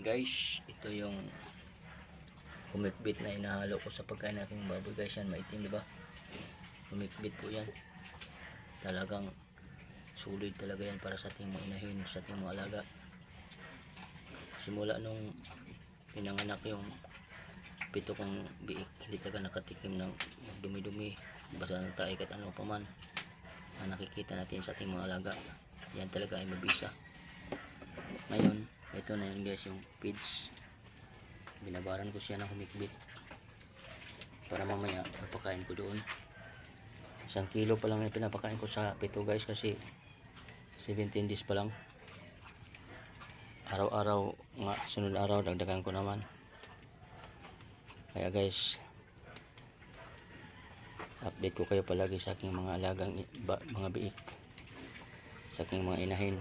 Guys, ito yung humikbit na inahalo ko sa pagkain nating baboy guys. Yan, maitim diba? Humikbit po yan. Talagang sulit talaga yan para sa ating mga inahin, sa ating mga alaga. Simula nung pinanganak yung pito kong biik, hindi talaga nakatikim ng dumi-dumi, basta ng taik at ano pa man na nakikita natin sa ating mga alaga. Yan talaga ay mabisa. Ngayon, ito na yun guys, yung feeds. Binabaran ko siya ng humikbit para mamaya papakain ko doon. 1 kilo pa lang yung pinapakain ko sa pito guys, kasi 17 days pa lang. Araw-araw nga, sunod araw dagdagan ko naman. Kaya guys, update ko kayo palagi sa aking mga alagang mga biik, sa aking mga inahin.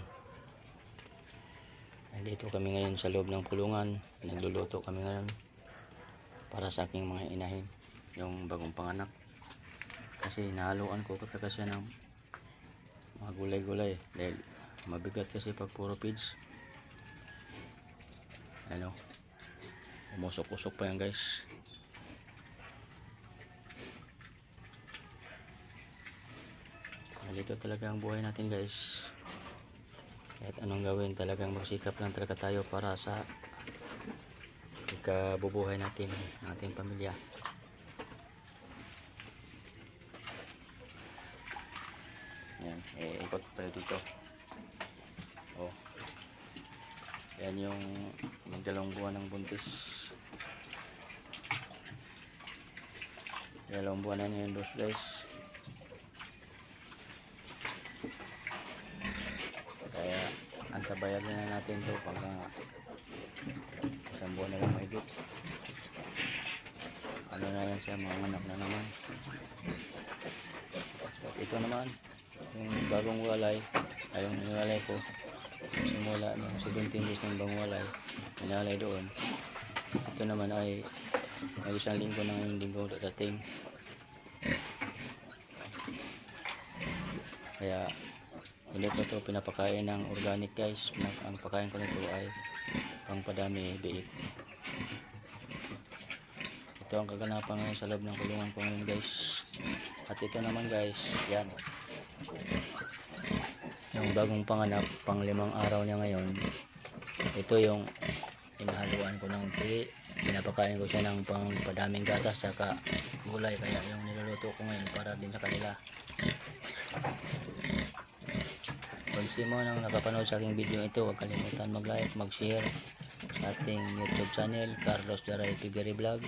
Dito kami ngayon sa loob ng kulungan, nagluluto kami ngayon para sa aking mga inahin, yung bagong panganak. Kasi nahaluan ko kasi ng mga gulay-gulay dahil mabigat kasi pag puro feeds. Ano, umusok-usok pa yan guys. Dito talaga ang buhay natin guys. Kahit anong gawin, talagang magsikap lang talaga tayo para sa ikabubuhay natin, ng ating pamilya. Yan, ikot tayo dito. Oh, yan yung magdalawang buwan ng buntis. Dalawang buwan na yun dos guys. Kaya antabayan na natin to pag 1 buwan na lang mahigit. Ano na yan siya, mga anak na naman. Ito naman yung bagong walay, ay yung nilalay ko simula ng 17 days ng bagong walay, nilalay doon. Ito naman ay mag-1 linggo na yung linggo dadating. Kaya hindi ko ito pinapakain ng organic guys. Ang pakain ko nito ay pangpadami biik. Ito ang kaganapan ngayon sa loob ng kulungan ko ngayon guys. At ito naman guys, yan yung bagong panganak, pang 5 araw niya ngayon. Ito yung inahaluan ko ng tili, pinapakain ko siya ng pangpadaming gatas saka gulay. Kaya yung niluluto ko ngayon para din sa kanila. Kung sino nang nakapanood sa aking video ito, huwag kalimutan mag-like, mag-share sa ating YouTube channel, Carlos Daray Piggery Vlog,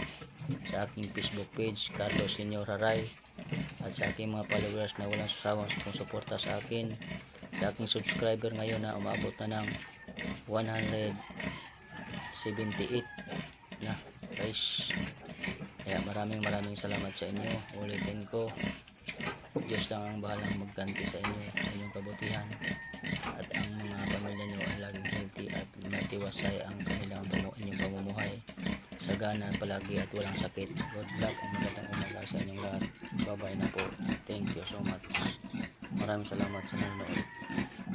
sa aking Facebook page, Carlos Senior Haray, at sa aking mga followers na walang susawang suporta sa akin, sa aking subscriber ngayon na umabot na ng 178 na guys. Kaya maraming salamat sa inyo. Ulitin ko, Diyos lang ang bahalang magganti sa inyo, sa inyong kabutihan, at ang mga pamilya nyo ay laging healthy at matiwasay ang kanilang inyong pamumuhay. Sagana palagi at walang sakit. Good luck and magandang umaga sa inyong lahat. Bye bye na po. Thank you so much. Maraming salamat sa nanonood.